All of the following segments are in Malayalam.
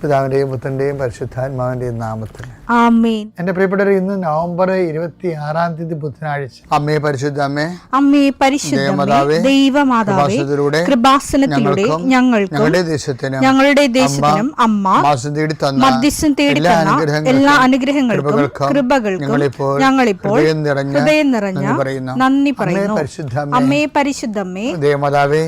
പിതാവിൻ്റെയും പുത്രൻ്റെയും പരിശുദ്ധാത്മാവിൻ്റെയും നാമത്തിൽ ആമേൻ. എൻ്റെ പ്രിയപ്പെട്ടവർ, ഇന്ന് നവംബർ 26 ബുധനാഴ്ച. അമ്മേ പരിശുദ്ധ അമ്മേ, അമ്മേ പരിശുദ്ധ ദൈവമാതാവേ, കൃപാസനത്തിലൂടെ ഞങ്ങൾക്കും ഞങ്ങളുടെ ദേശത്തിനും അമ്മ മധ്യസ്ഥം തേടി തന്ന എല്ലാ അനുഗ്രഹങ്ങൾക്കും കൃപകൾക്കും ഞങ്ങളിപ്പോൾ ഹൃദയം നിറഞ്ഞ നന്ദി പറയുന്നു. അമ്മേ പരിശുദ്ധമ്മേ ദൈവമാതാവേ,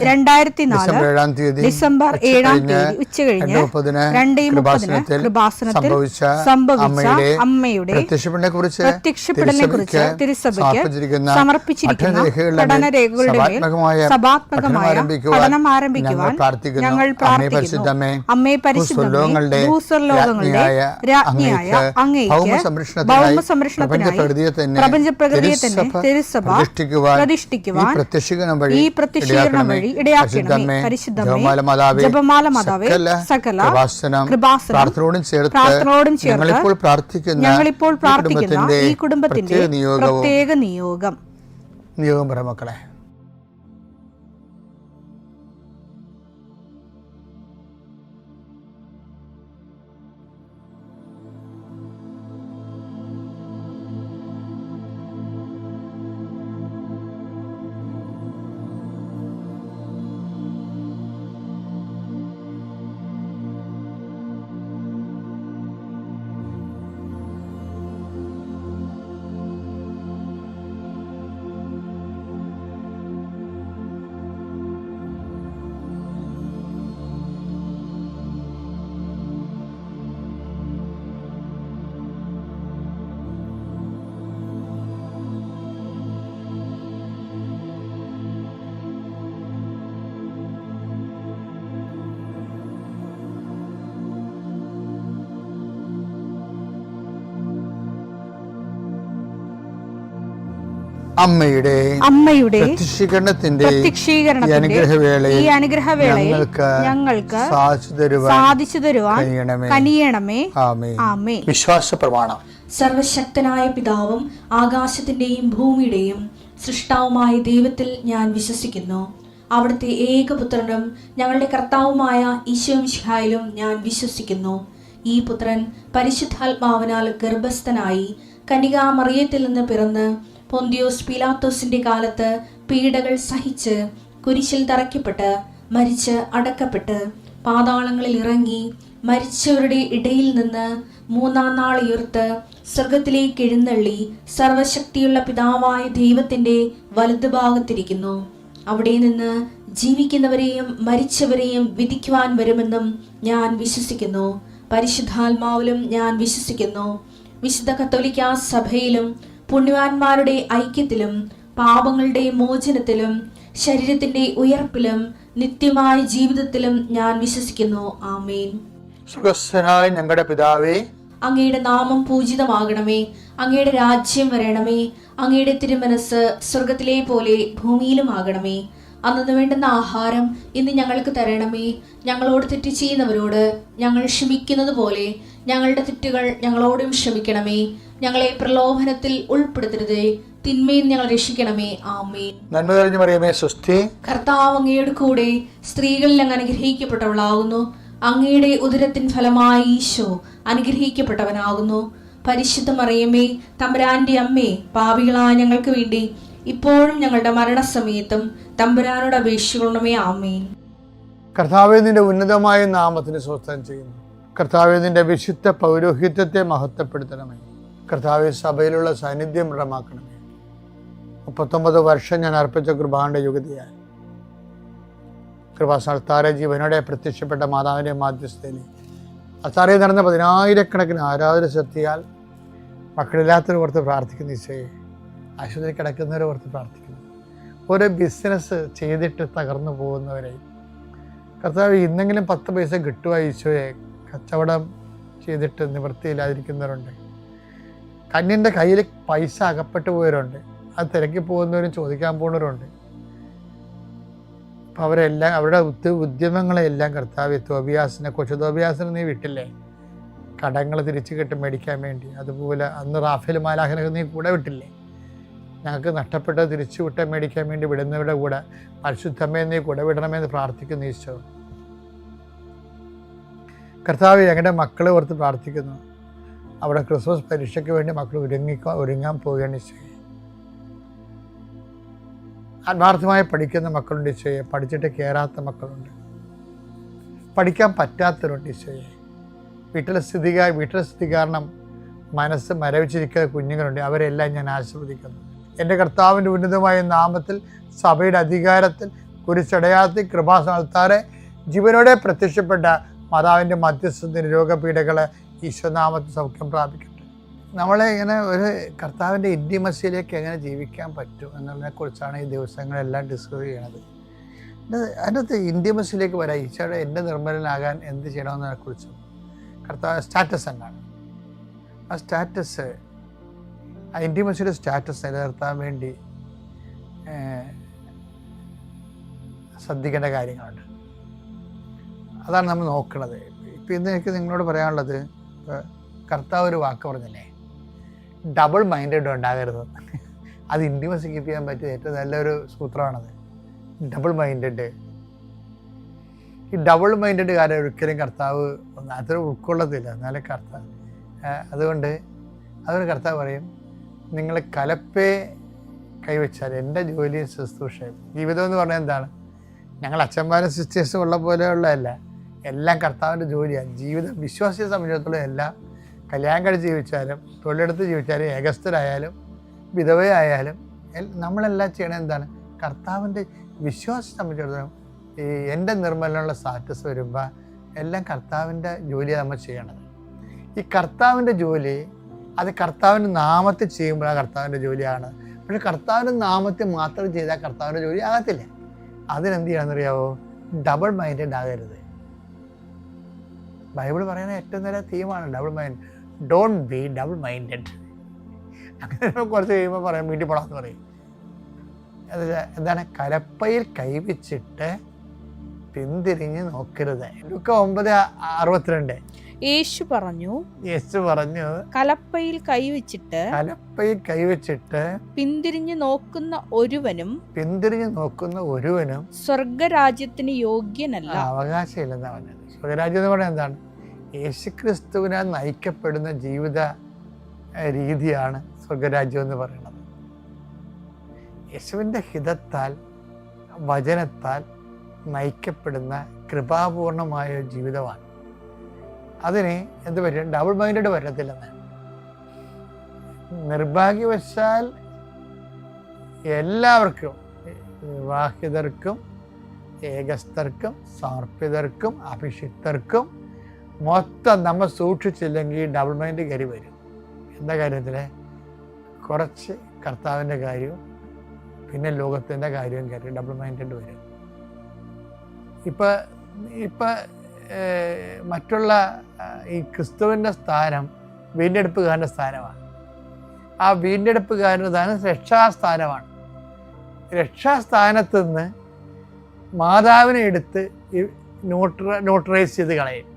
2004 ഡിസംബർ 7 ഉച്ചകഴിഞ്ഞ് 2:30 കൃപാസനത്തിൽ സംഭവിച്ച അമ്മയുടെ പ്രത്യക്ഷപ്പെടലിനെക്കുറിച്ച് തിരുസഭയ്ക്ക് സമർപ്പിച്ചിരിക്കുന്ന പഠനരേഖകളുടെ മേൽ സഭാത്മകമായ പഠനം ആരംഭിക്കുവാൻ ഞങ്ങൾ പ്രാർത്ഥിക്കുന്നു. അമ്മേ പരിശുദ്ധമേ, ഭൂസ്വർലോകങ്ങളുടെ രാജ്ഞിയായ അങ്ങേയ്ക്ക് ഭൗമസംരക്ഷണത്തിനായി പ്രപഞ്ചപ്രകൃതിയെ തന്നെ തിരുസഭ പ്രതിഷ്ഠിക്കുവാൻ ഈ പ്രത്യക്ഷീകരണം വഴി ഇടയാക്കണമേ. പരിശുദ്ധമേ, ജപമാല മാതാവേ, സകല പ്രാർത്ഥനയോടും ചേർത്ത് ഞങ്ങളിപ്പോൾ പ്രാർത്ഥിക്കുന്ന ഈ കുടുംബത്തിന്റെ പ്രത്യേക നിയോഗം പറ മക്കളെ. അമ്മയുടെ പ്രത്യക്ഷീകരണത്തിന്റെ ഈ അനുഗ്രഹവേളയിൽ ഞങ്ങൾക്ക് സാധിച്ചു തരുവാൻ കനിയണമേ. ആമേൻ. വിശ്വാസ പ്രമാണം. സർവശക്തനായ പിതാവും ആകാശത്തിന്റെയും ഭൂമിയുടെയും സൃഷ്ടാവുമായ ദൈവത്തിൽ ഞാൻ വിശ്വസിക്കുന്നു. അവിടുത്തെ ഏകപുത്രനും ഞങ്ങളുടെ കർത്താവുമായ ഈശോമിശിഹായിലും ഞാൻ വിശ്വസിക്കുന്നു. ഈ പുത്രൻ പരിശുദ്ധാത്മാവിനാൽ ഗർഭസ്ഥനായി കന്യകാമറിയത്തിൽ നിന്ന് പിറന്ന് പൊന്തിയോസ് പീലാത്തോസിന്റെ കാലത്ത് പീഡകൾ സഹിച്ച് കുരിശിൽ തറയ്ക്കപ്പെട്ട് മരിച്ച് അടക്കപ്പെട്ട് പാതാളങ്ങളിൽ ഇറങ്ങി മരിച്ചവരുടെ ഇടയിൽ നിന്ന് 3-ാം നാൾ ഉയർത്ത് സ്വർഗത്തിലേക്ക് എഴുന്നള്ളി സർവശക്തിയുള്ള പിതാവായ ദൈവത്തിന്റെ വലതുഭാഗത്തിരിക്കുന്നു. അവിടെ നിന്ന് ജീവിക്കുന്നവരെയും മരിച്ചവരെയും വിധിക്കുവാൻ വരുമെന്നും ഞാൻ വിശ്വസിക്കുന്നു. പരിശുദ്ധാത്മാവിലും ഞാൻ വിശ്വസിക്കുന്നു. വിശുദ്ധ കത്തോലിക്കാ സഭയിലും പുണ്യവാന്മാരുടെ ഐക്യത്തിലും പാപങ്ങളുടെ മോചനത്തിലും ശരീരത്തിന്റെ ഉയർപ്പിലും നിത്യമായ ജീവിതത്തിലും ഞാൻ വിശ്വസിക്കുന്നു. ആമേൻ. സുഖസ്ഥനായ ഞങ്ങളുടെ പിതാവേ, അങ്ങയുടെ നാമം പൂജിതമാകണമേ. അങ്ങയുടെ രാജ്യം വരണമേ. അങ്ങയുടെ തിരുമനസ് സ്വർഗത്തിലെ പോലെ ഭൂമിയിലും ആകണമേ. അന്നു വേണ്ടുന്ന ആഹാരം ഇന്ന് ഞങ്ങൾക്ക് തരണമേ. ഞങ്ങളോട് തെറ്റ് ചെയ്യുന്നവരോട് ഞങ്ങൾ ക്ഷമിക്കുന്നത് പോലെ ഞങ്ങളുടെ തെറ്റുകൾ ഞങ്ങളോടും ക്ഷമിക്കണമേ. ഞങ്ങളെ പ്രലോഭനത്തിൽ ഉൾപ്പെടുത്തരുതേ, തിന്മയിൽ ഞങ്ങൾ രക്ഷിക്കണമേ. ആമേൻ. നന്മ നിറഞ്ഞ മറിയമേ, സ്വസ്തി. കർത്താവ് അങ്ങയുടെ കൂടെ സ്ത്രീകളിൽ അങ്ങ് അനുഗ്രഹിക്കപ്പെട്ടവളാകുന്നു. അങ്ങയുടെ ഉദരത്തിൻ ഫലമായി ഈശോ അനുഗ്രഹിക്കപ്പെട്ടവനാകുന്നു. പരിശുദ്ധ മറിയമേ, തമ്പുരാന്റെ അമ്മേ, പാപികളായ ഞങ്ങൾക്ക് വേണ്ടി ഇപ്പോഴും ഞങ്ങളുടെ മരണസമയത്തും തമ്പുരാനോട് അപേക്ഷിക്കണമേ. ആമേൻ. കർത്താവേ, നിന്റെ ഉന്നതമായ നാമത്തിന് സ്വസ്ഥം ചെയ്യുന്നു. കർത്താവേ, നിന്റെ വിശുദ്ധ പൗരോഹിത്യത്തെ മഹത്വപ്പെടുത്തണമേ. കർത്താവേ, സഭയിലുള്ള സാന്നിധ്യം ദൃഢമാക്കണമേ. 39 വർഷം ഞാൻ അർപ്പിച്ച കൃപാന്റെ യുഗതിയായി കൃപാസ്ഥാന ജീവനോടെ പ്രത്യക്ഷപ്പെട്ട മാതാവിൻ്റെ മാധ്യസ്ഥയിൽ അത്താറയിൽ നടന്ന 10,000-കണക്കിന് ആരാധന ശക്തിയാൽ മക്കളില്ലാത്തവർ ഓർത്ത് പ്രാർത്ഥിക്കുന്ന ഈശോയെ, ആശുപത്രി കിടക്കുന്നവരെ ഓർത്ത് പ്രാർത്ഥിക്കുന്നു. ഓരോ ബിസിനസ് ചെയ്തിട്ട് തകർന്നു പോകുന്നവരെ കർത്താവ് ഇന്നെങ്കിലും 10 പൈസ കിട്ടുക ഈശോയെ, കച്ചവടം ചെയ്തിട്ട് നിവൃത്തിയില്ലാതിരിക്കുന്നവരുണ്ട്. കന്യൻ്റെ കയ്യിൽ പൈസ അകപ്പെട്ടു പോയവരുണ്ട്. അത് തിരക്കി പോകുന്നവരും ചോദിക്കാൻ പോകുന്നവരുണ്ട്. അപ്പം അവരെല്ലാം അവരുടെ ഉദ്യമങ്ങളെല്ലാം കർത്താവ് കൊച്ചു തോബിയാസിനെ നീ വിട്ടില്ലേ, കടങ്ങൾ തിരിച്ചു കിട്ടും മേടിക്കാൻ വേണ്ടി. അതുപോലെ അന്ന് റാഫേൽ മാലാഖനൊക്കെ നീ കൂടെ വിട്ടില്ലേ, ഞങ്ങൾക്ക് നഷ്ടപ്പെട്ടത് തിരിച്ചു വിട്ട മേടിക്കാൻ വേണ്ടി വിടുന്നവരുടെ കൂടെ പരിശുദ്ധമേ നീ കൂടെ വിടണമെന്ന് പ്രാർത്ഥിക്കുന്നു ഈശോ. കർത്താവ് ഞങ്ങളുടെ മക്കളെ ഓർത്ത് പ്രാർത്ഥിക്കുന്നു. അവിടെ ക്രിസ്മസ് പരീക്ഷയ്ക്ക് വേണ്ടി മക്കൾ ഒരുങ്ങാൻ പോവുകയാണ് ഈശോയെ. ആത്മാർത്ഥമായി പഠിക്കുന്ന മക്കളുണ്ട് ഈശോയെ, പഠിച്ചിട്ട് കയറാത്ത മക്കളുണ്ട്, പഠിക്കാൻ പറ്റാത്തവരുണ്ട് ഈശോയെ. വീട്ടിലെ സ്ഥിതി കാരണം മനസ്സ് മരവിച്ചിരിക്കുന്ന കുഞ്ഞുങ്ങളുണ്ട്. അവരെല്ലാം ഞാൻ ആശീർവദിക്കുന്നു. എൻ്റെ കർത്താവിൻ്റെ ഉന്നതമായ നാമത്തിൽ, സഭയുടെ അധികാരത്തിൽ, കുരിശടയാളത്തിൽ, കൃപാസ്ഥാനത്താറെ ജീവനോടെ പ്രത്യക്ഷപ്പെട്ട മാതാവിൻ്റെ മധ്യസ്ഥ രോഗപീഠകളെ ഈശ്വരനാമത്തിൽ സൗഖ്യം പ്രാപിക്കട്ടെ. നമ്മളെ ഇങ്ങനെ ഒരു കർത്താവിൻ്റെ ഇൻറ്റിമസിയിലേക്ക് എങ്ങനെ ജീവിക്കാൻ പറ്റും എന്നതിനെക്കുറിച്ചാണ് ഈ ദിവസങ്ങളെല്ലാം ഡിസ്കസ് ചെയ്യണത്. അതിനകത്ത് ഇൻറ്റിമസിയിലേക്ക് വരാം. ഈശോയുടെ എൻ്റെ നിർമ്മലനാകാൻ എന്ത് ചെയ്യണമെന്നതിനെക്കുറിച്ചും കർത്താവ് സ്റ്റാറ്റസ് എന്താണ്, ആ സ്റ്റാറ്റസ്, ആ ഇൻറ്റിമസിയുടെ സ്റ്റാറ്റസ് നിലനിർത്താൻ വേണ്ടി ശ്രദ്ധിക്കേണ്ട കാര്യങ്ങളുണ്ട്. അതാണ് നമ്മൾ നോക്കുന്നത്. ഇപ്പം ഇന്ന് എനിക്ക് നിങ്ങളോട് പറയാനുള്ളത്, കർത്താവ് ഒരു വാക്ക് പറഞ്ഞില്ലേ, ഡബിൾ മൈൻഡഡ് ഉണ്ടാകരുത്. അത് ഇൻറ്റിമസി കീപ്പ് ചെയ്യാൻ പറ്റിയ ഏറ്റവും നല്ലൊരു സൂത്രമാണത്, ഡബിൾ മൈൻഡഡ്. ഈ ഡബിൾ മൈൻഡഡ് കാര്യം ഒരിക്കലും കർത്താവ് അത്ര ഉൾക്കൊള്ളത്തില്ല. എന്നാലും കർത്താവ് അതുകൊണ്ട് കർത്താവ് പറയും, നിങ്ങൾ കലപ്പേ കൈവച്ചാൽ എൻ്റെ ജോലിയും ശുശ്രൂഷയും. ജീവിതം എന്ന് പറഞ്ഞാൽ എന്താണ്? ഞങ്ങൾ അച്ഛന്മാരും സിസ്റ്റേഴ്സും ഉള്ള പോലെയുള്ളതല്ല, എല്ലാം കർത്താവിൻ്റെ ജോലിയാണ്. ജീവിതം വിശ്വാസിയെ സംബന്ധിച്ചിടത്തോളം എല്ലാം കല്യാണം കഴിച്ച് ജീവിച്ചാലും, തൊഴിലെടുത്ത് ജീവിച്ചാലും, ഏകസ്ഥരായാലും, വിധവയായാലും നമ്മളെല്ലാം ചെയ്യണത് എന്താണ്? കർത്താവിൻ്റെ വിശ്വാസത്തെ സംബന്ധിച്ചിടത്തോളം ഈ എൻ്റെ നിർമ്മലനുള്ള സ്റ്റാറ്റസ് വരുമ്പോൾ എല്ലാം കർത്താവിൻ്റെ ജോലിയാണ് നമ്മൾ ചെയ്യണത്. ഈ കർത്താവിൻ്റെ ജോലി അത് കർത്താവിൻ്റെ നാമത്തിൽ ചെയ്യുമ്പോഴാണ് കർത്താവിൻ്റെ ജോലിയാണ്. പക്ഷെ കർത്താവിൻ്റെ നാമത്തിൽ മാത്രം ചെയ്താൽ കർത്താവിൻ്റെ ജോലി ആകത്തില്ല. അതിനെന്ത് ചെയ്യണമെന്നറിയാവോ? ഡബിൾ മൈൻഡഡ് ആകരുത്. ബൈബിൾ പറയുന്ന ഏറ്റവും നല്ല തീമാണ് double mind. Don't be double minded. അങ്ങനെ കുറച്ച് കഴിയുമ്പോൾ പറയാം വീട്ടിൽ പോടാന്ന് പറയും. എന്താണ്? കലപ്പയിൽ കൈവച്ചിട്ട് പിന്തിരിഞ്ഞ് നോക്കരുത്. ലൂക്ക 9:62. യേശു പറഞ്ഞു കലപ്പയിൽ കൈവച്ചിട്ട് പിന്തിരിഞ്ഞു നോക്കുന്ന ഒരുവനും സ്വർഗരാജ്യത്തിന് യോഗ്യനല്ല. അവകാശമില്ലെന്നാ പറഞ്ഞത്. സ്വർഗരാജ്യം എന്ന് പറയുന്നത് എന്താണ്? യേശുക്രിസ്തുവിനാൽ നയിക്കപ്പെടുന്ന ജീവിത രീതിയാണ് സ്വർഗരാജ്യം എന്ന് പറയുന്നത്. യേശുവിൻ്റെ ഹിതത്താൽ, വചനത്താൽ നയിക്കപ്പെടുന്ന കൃപാപൂർണമായ ജീവിതമാണ്. അതിന് എന്ത് പറ്റും? ഡബിൾ മൈൻഡഡ് പറ്റത്തില്ലെന്ന്. നിർഭാഗ്യവശാൽ എല്ലാവർക്കും, വിവാഹിതർക്കും, ഏകസ്ഥർക്കും, സമർപ്പിതർക്കും, അഭിഷിക്തർക്കും മൊത്തം നമ്മൾ സൂക്ഷിച്ചില്ലെങ്കിൽ ഡബിൾ മൈൻഡ് കയറി വരും. എന്താ കാര്യത്തിൽ? കുറച്ച് കർത്താവിൻ്റെ കാര്യവും പിന്നെ ലോകത്തിൻ്റെ കാര്യവും കയറി ഡബിൾ മൈൻഡഡ് വരും. ഇപ്പം മറ്റുള്ള ഈ ക്രിസ്തുവിൻ്റെ സ്ഥാനം വീണ്ടെടുപ്പുകാരൻ്റെ സ്ഥാനമാണ്. ആ വീണ്ടെടുപ്പുകാരൻ്റെ സ്ഥാനം രക്ഷാസ്ഥാനമാണ്. രക്ഷാസ്ഥാനത്ത് നിന്ന് മാതാവിനെ എടുത്ത് ന്യൂട്രലൈസ് ചെയ്ത് കളയും.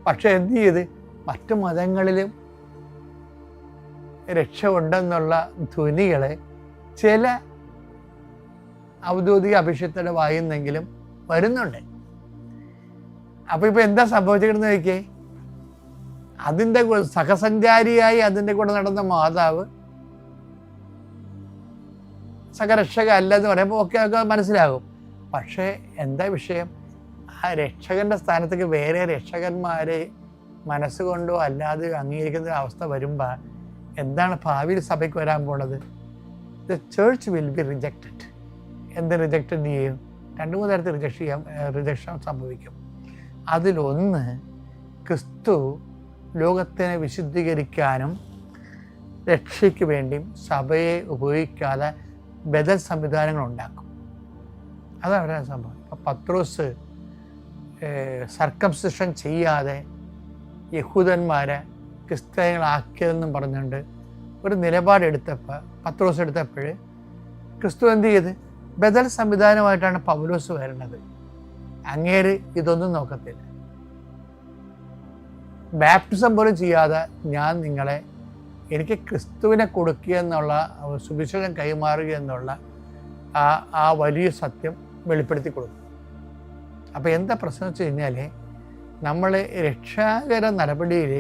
പക്ഷെ എന്ത് ചെയ്ത് മറ്റു മതങ്ങളിലും രക്ഷ ഉണ്ടെന്നുള്ള ധ്വനികളെ ചില ഔദ്യോഗിക അഭിഷേകത്തോടെ വായുന്നെങ്കിലും വരുന്നുണ്ട്. അപ്പോൾ ഇപ്പോൾ എന്താ സംഭവിച്ചിരിക്കുന്നത് നോക്കിയേ? അതിൻ്റെ സഹസഞ്ചാരിയായി അതിൻ്റെ കൂടെ നടന്ന മാതാവ് സഹരക്ഷക അല്ലെന്ന് പറയുമ്പോൾ ഒക്കെ മനസ്സിലാകും. പക്ഷേ എന്താ വിഷയം? ആ രക്ഷകൻ്റെ സ്ഥാനത്തേക്ക് വേറെ രക്ഷകന്മാരെ മനസ്സുകൊണ്ടോ അല്ലാതെ അംഗീകരിക്കുന്ന അവസ്ഥ വരുമ്പോൾ എന്താണ് ഭാവിയിൽ സഭയ്ക്ക് വരാൻ പോണത്? The church will be rejected. എന്ത് റിജക്റ്റഡ് ചെയ്യും? 2-3 തരത്തിൽ റിജക്ഷൻ സംഭവിക്കും. അതിലൊന്ന്, ക്രിസ്തു ലോകത്തിനെ വിശുദ്ധീകരിക്കാനും രക്ഷയ്ക്ക് വേണ്ടിയും സഭയെ ഉപയോഗിക്കാതെ ബദൽ സംവിധാനങ്ങൾ ഉണ്ടാക്കും. അതവരെ സംഭവം. ഇപ്പം പത്രോസ് സർക്കംസിഷൻ ചെയ്യാതെ യഹൂദന്മാരെ ക്രിസ്ത്യാനികളാക്കിയതെന്നും പറഞ്ഞുകൊണ്ട് ഒരു നിലപാടെടുത്തപ്പോൾ പത്രോസ് എടുത്തപ്പോൾ ക്രിസ്തു എന്ത് ചെയ്ത്? ബദൽ സംവിധാനമായിട്ടാണ് പൗലോസ് വരുന്നത്. അങ്ങേര് ഇതൊന്നും നോക്കത്തില്ല. ബാപ്റ്റിസം പോലും ചെയ്യാതെ ഞാൻ നിങ്ങളെ, എനിക്ക് ക്രിസ്തുവിനെ കൊടുക്കുക എന്നുള്ള, സുവിശേഷം കൈമാറുക എന്നുള്ള ആ വലിയ സത്യം വെളിപ്പെടുത്തി കൊടുക്കും. അപ്പോൾ എന്താ പ്രശ്നം വെച്ച് കഴിഞ്ഞാൽ നമ്മൾ രക്ഷാകര നടപടിയിൽ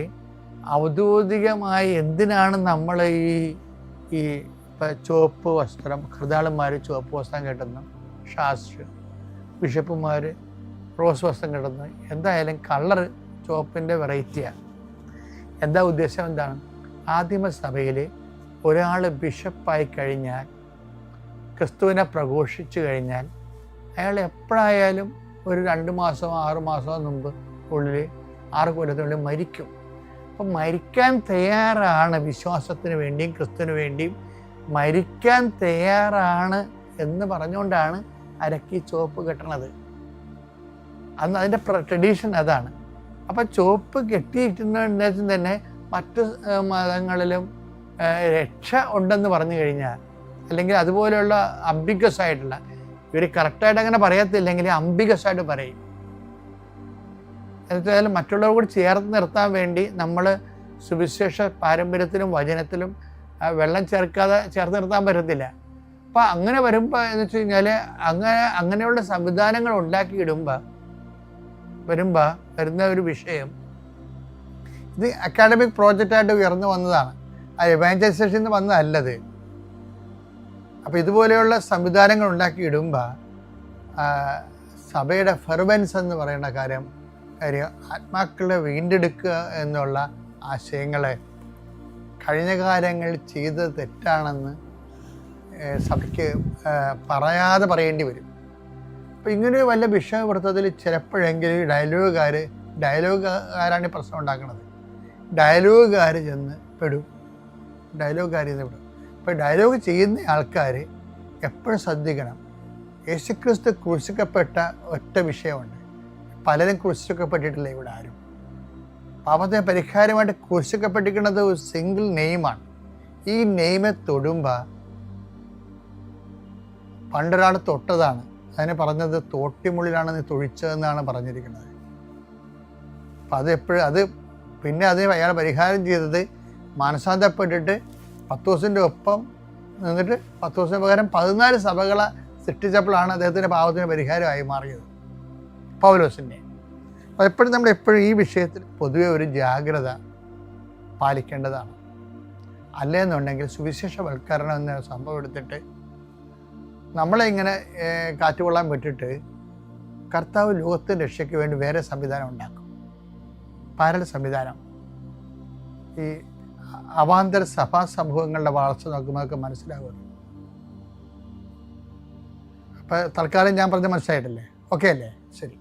ഔദ്യോഗികമായി എന്തിനാണ് നമ്മൾ ഈ ഇപ്പം ചുവപ്പ് വസ്ത്രം, കർദ്ദാളന്മാർ ചുവപ്പ് വസ്ത്രം കെട്ടുന്നു, ഷാസ്ട്ര് ബിഷപ്പുമാർ റോസ് വസ്ത്രം കെട്ടുന്നു, എന്തായാലും കളറ് ചുവപ്പിൻ്റെ വെറൈറ്റിയാണ്. എന്താ ഉദ്ദേശം? എന്താണ്? ആദിമസഭയിൽ ഒരാൾ ബിഷപ്പായി കഴിഞ്ഞാൽ, ക്രിസ്തുവിനെ പ്രഘോഷിച്ചു കഴിഞ്ഞാൽ, അയാൾ എപ്പോഴായാലും ഒരു 2 മാസമോ 6 മാസമോ മുമ്പ് 6 കൊല്ലത്തിനുള്ളിൽ മരിക്കും. അപ്പം മരിക്കാൻ തയ്യാറാണ്, വിശ്വാസത്തിന് വേണ്ടിയും ക്രിസ്തുവിന് വേണ്ടിയും മരിക്കാൻ തയ്യാറാണ് എന്ന് പറഞ്ഞുകൊണ്ടാണ് അരക്കി ചുവപ്പ് കെട്ടണത്. അന്ന് അതിൻ്റെ ട്രഡീഷൻ അതാണ്. അപ്പം ചുവപ്പ് കെട്ടിയിട്ടുണ്ടെന്ന് തന്നെ മറ്റ് മതങ്ങളിലും രക്ഷ ഉണ്ടെന്ന് പറഞ്ഞു കഴിഞ്ഞാൽ, അല്ലെങ്കിൽ അതുപോലെയുള്ള അംബിഗസ് ആയിട്ടുള്ള, ഇവർ കറക്റ്റായിട്ട് അങ്ങനെ പറയത്തില്ലെങ്കിൽ അംബിഗസ് ആയിട്ട് പറയും. എന്തായാലും മറ്റുള്ളവർ കൂടി ചേർത്ത് നിർത്താൻ വേണ്ടി നമ്മൾ സുവിശേഷ പാരമ്പര്യത്തിലും വചനത്തിലും വെള്ളം ചേർത്ത് നിർത്താൻ പറ്റത്തില്ല. അപ്പം അങ്ങനെ വരുമ്പോൾ എന്ന് വെച്ച് കഴിഞ്ഞാൽ അങ്ങനെയുള്ള സംവിധാനങ്ങൾ വരുന്ന ഒരു വിഷയം, ഇത് അക്കാഡമിക് പ്രോജക്റ്റായിട്ട് ഉയർന്നു വന്നതാണ്, ആ എവാഞ്ചലൈസേഷൻ നിന്ന് വന്നതല്ലത്. അപ്പോൾ ഇതുപോലെയുള്ള സംവിധാനങ്ങൾ ഉണ്ടാക്കിയിടുമ്പോൾ സഭയുടെ ഫെർവൻസ് എന്ന് പറയുന്ന കാര്യം ആത്മാക്കളെ വീണ്ടെടുക്കുക എന്നുള്ള ആശയങ്ങളെ കഴിഞ്ഞ കാലങ്ങൾ ചെയ്തത് തെറ്റാണെന്ന് സഭയ്ക്ക് പറയാതെ പറയേണ്ടി വരും. അപ്പോൾ ഇങ്ങനെ വല്ല വിഷയവൃത്തത്തിൽ ചിലപ്പോഴെങ്കിലും ഡയലോഗുകാരാണ് ഈ പ്രശ്നം ഉണ്ടാക്കുന്നത്. ഡയലോഗുകാർ ചെന്ന് പെടും. അപ്പോൾ ഡയലോഗ് ചെയ്യുന്ന ആൾക്കാർ എപ്പോഴും ശ്രദ്ധിക്കണം. യേശുക്രിസ്തു ക്രൂശിക്കപ്പെട്ട ഒറ്റ വിഷയമുണ്ട്. പലരും ക്രൂശിക്കപ്പെട്ടിട്ടില്ല ഇവിടെ ആരും. പാപത്തിന് പരിഹാരമായിട്ട് ക്രൂശിക്കപ്പെട്ടിരിക്കുന്നത് ഒരു സിംഗിൾ നെയിമാണ്. ഈ നെയിമെ തൊടുമ്പോൾ പണ്ടൊരാൾ തൊട്ടതാണ്, അതിനെ പറഞ്ഞത് തോട്ടിമുള്ളിലാണ് നീ തൊഴിച്ചതെന്നാണ് പറഞ്ഞിരിക്കുന്നത്. അപ്പം അത് അയാൾ പരിഹാരം ചെയ്തത് മാനസാന്തരപ്പെട്ടിട്ട് 10 ദിവസത്തിൻ്റെ ഒപ്പം നിന്നിട്ട് 10 ദിവസത്തിന് പകരം 14 സഭകളെ സൃഷ്ടിച്ചപ്പോഴാണ് അദ്ദേഹത്തിൻ്റെ പാപത്തിന് പരിഹാരമായി മാറിയത്, പൗലോസിൻ്റെ. അപ്പോൾ എപ്പോഴും ഈ വിഷയത്തിൽ പൊതുവെ ഒരു ജാഗ്രത പാലിക്കേണ്ടതാണ്. അല്ലെന്നുണ്ടെങ്കിൽ സുവിശേഷവൽക്കരണം എന്ന സംഭവം എടുത്തിട്ട് നമ്മളെ ഇങ്ങനെ കാറ്റുകൊള്ളാൻ വിട്ടിട്ട് കർത്താവ് ലോകത്തിൻ്റെ രക്ഷയ്ക്ക് വേണ്ടി വേറെ സംവിധാനം ഉണ്ടാക്കും. പാരൽ സംവിധാനം. ഈ അവാന്തര സഭാ സമൂഹങ്ങളുടെ വളർച്ച നോക്കുമ്പോൾ ഒക്കെ മനസ്സിലാവുന്നത്. അപ്പോൾ തൽക്കാലം ഞാൻ പറഞ്ഞ മനസ്സിലായിട്ടില്ലേ? ഓക്കെ അല്ലേ? ശരി.